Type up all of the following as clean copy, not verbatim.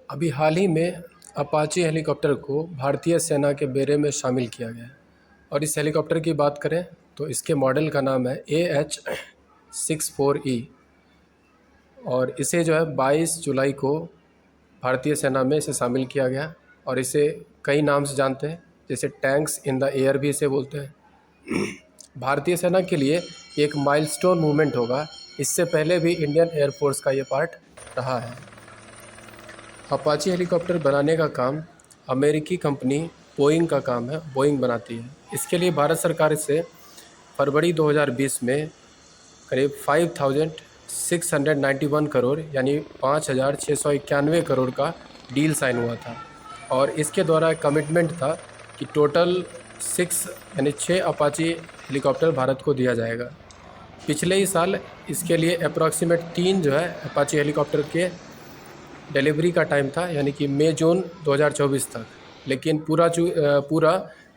अभी हाल ही में Apache helicopter को भारतीय सेना के बेड़े में शामिल किया गया है। और इस हेलीकॉप्टर की बात करें तो इसके मॉडल का नाम है AH-64E। और इसे जो है 22 जुलाई को भारतीय सेना में इसे शामिल किया गया। और इसे कई नाम से जानते हैं, जैसे टैंक्स इन द एयर भी इसे बोलते हैं। भारतीय सेना के लिए एक माइलस्टोन मूवमेंट होगा। इससे पहले भी इंडियन एयरफोर्स का ये पार्ट रहा है। अपाचे हेलीकॉप्टर बनाने का काम अमेरिकी कंपनी बोइंग का काम है, बोइंग बनाती है। इसके लिए भारत सरकार से फरवरी 2020 में करीब 5,691 करोड़ यानी 5,691 करोड़ का डील साइन हुआ था। और इसके द्वारा कमिटमेंट था कि टोटल 6 अपाचे हेलीकॉप्टर भारत को दिया जाएगा। पिछले ही साल इसके लिए अप्रॉक्सीमेट 3 जो है अपाचे हेलीकॉप्टर के डिलीवरी का टाइम था, यानी कि मई-जून 2024 तक। लेकिन पूरा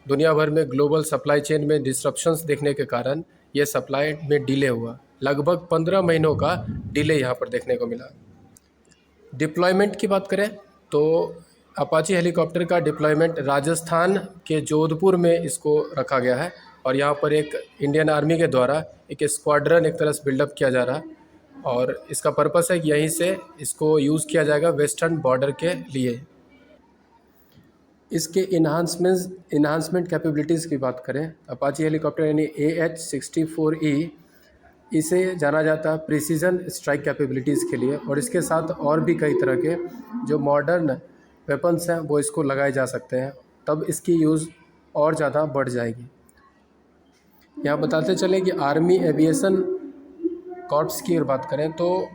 दुनिया भर में ग्लोबल सप्लाई चेन में डिसरप्शंस देखने के कारण ये सप्लाई में डिले हुआ। लगभग 15 महीनों का डिले यहाँ पर देखने को मिला। डिप्लॉयमेंट की बात करें तो अपाचे हेलीकॉप्टर का डिप्लॉयमेंट राजस्थान के जोधपुर में इसको रखा गया है। और यहाँ पर एक इंडियन आर्मी के द्वारा एक स्क्वाड्रन एक तरह से बिल्डअप किया जा रहा है। और इसका पर्पस है कि यहीं से इसको यूज़ किया जाएगा वेस्टर्न बॉर्डर के लिए। इसके इन्हांसमेंट कैपेबिलिटीज़ की बात करें, अपाचे हेलीकॉप्टर यानी AH-64E इसे जाना जाता है प्रिसीजन स्ट्राइक कैपेबिलिटीज़ के लिए। और इसके साथ और भी कई तरह के जो मॉडर्न वेपन्स हैं वो इसको लगाए जा सकते हैं, तब इसकी यूज़ और ज़्यादा बढ़ जाएगी। यहाँ बताते चले कि आर्मी एविएशन कॉर्प्स की अगर बात करें तो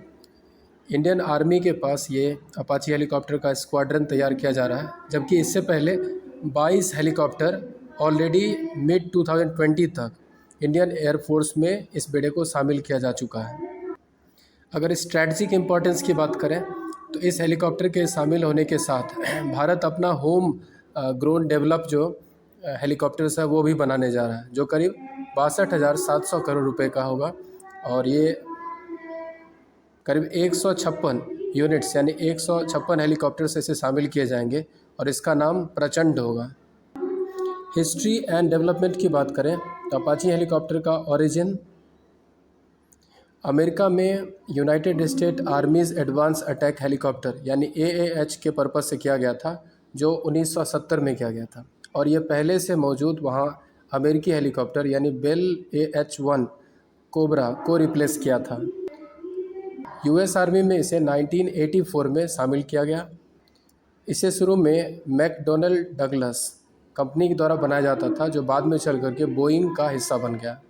इंडियन आर्मी के पास ये अपाचे हेलीकॉप्टर का स्क्वाड्रन तैयार किया जा रहा है। जबकि इससे पहले 22 हेलीकॉप्टर ऑलरेडी मिड 2020 तक इंडियन एयरफोर्स में इस बेड़े को शामिल किया जा चुका है। अगर स्ट्रैटेजिक इम्पोर्टेंस की बात करें तो इस हेलीकॉप्टर के शामिल होने के साथ भारत अपना होम ग्रोन डेवलप जो हेलीकॉप्टर्स है वो भी बनाने जा रहा है, जो करीब 62,700 करोड़ रुपए का होगा। और ये करीब 156 यूनिट्स यानी 156 हेलीकॉप्टर्स ऐसे शामिल किए जाएंगे और इसका नाम प्रचंड होगा। हिस्ट्री एंड डेवलपमेंट की बात करें तो अपाचे हेलीकॉप्टर का ओरिजिन अमेरिका में United state armies advance attack helicopter यानी AAH के पर्पज़ से किया गया था, जो 1970 में किया गया था। और ये पहले से मौजूद वहाँ अमेरिकी हेलीकॉप्टर यानी बेल AH-1 कोबरा को रिप्लेस किया था। US आर्मी में इसे 1984 में शामिल किया गया। इसे शुरू में मैकडॉनल्ड डगलस कंपनी के द्वारा बनाया जाता था, जो बाद में चल करके बोइंग का हिस्सा बन गया।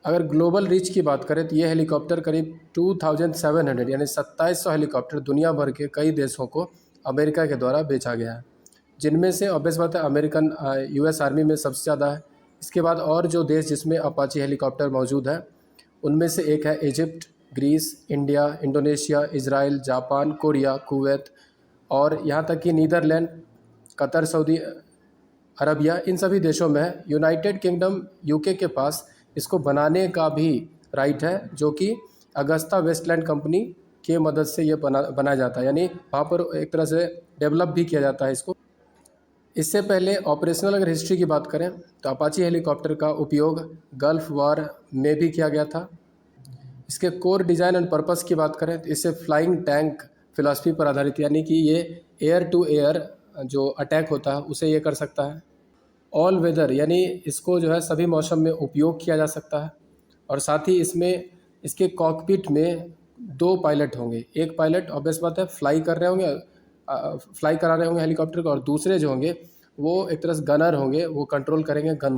अगर ग्लोबल रीच की बात करें तो ये हेलीकॉप्टर करीब 2700 यानी 2700 हेलीकॉप्टर दुनिया भर के कई देशों को अमेरिका के द्वारा बेचा गया है, जिनमें से ऑब्वियस बात है अमेरिकन US आर्मी में सबसे ज़्यादा है। इसके बाद और जो देश जिसमें अपाचे हेलीकॉप्टर मौजूद है उनमें से एक है Egypt, Greece, India, Indonesia, Israel, Japan, Korea, Kuwait और यहाँ तक कि नीदरलैंड, कतर, सऊदी अरबिया, इन सभी देशों में है। यूनाइटेड किंगडम UK के पास इसको बनाने का भी राइट है, जो कि अगस्ता वेस्टलैंड कंपनी के मदद से ये बनाया जाता है, यानी वहाँ पर एक तरह से डेवलप भी किया जाता है इसको। इससे पहले ऑपरेशनल अगर हिस्ट्री की बात करें तो अपाचे हेलीकॉप्टर का उपयोग गल्फ वॉर में भी किया गया था। इसके कोर डिज़ाइन एंड पर्पस की बात करें तो इसे फ्लाइंग टैंक फिलॉसफी पर आधारित, यानी कि ये एयर टू एयर जो अटैक होता है उसे ये कर सकता है। ऑल वेदर यानी इसको जो है सभी मौसम में उपयोग किया जा सकता है। और साथ ही इसमें इसके कॉकपिट में 2 पायलट होंगे। एक पायलट ऑब्वियस बात है फ्लाई करा रहे होंगे हेलीकॉप्टर को, और दूसरे जो होंगे वो एक तरह से गनर होंगे, वो कंट्रोल करेंगे गन।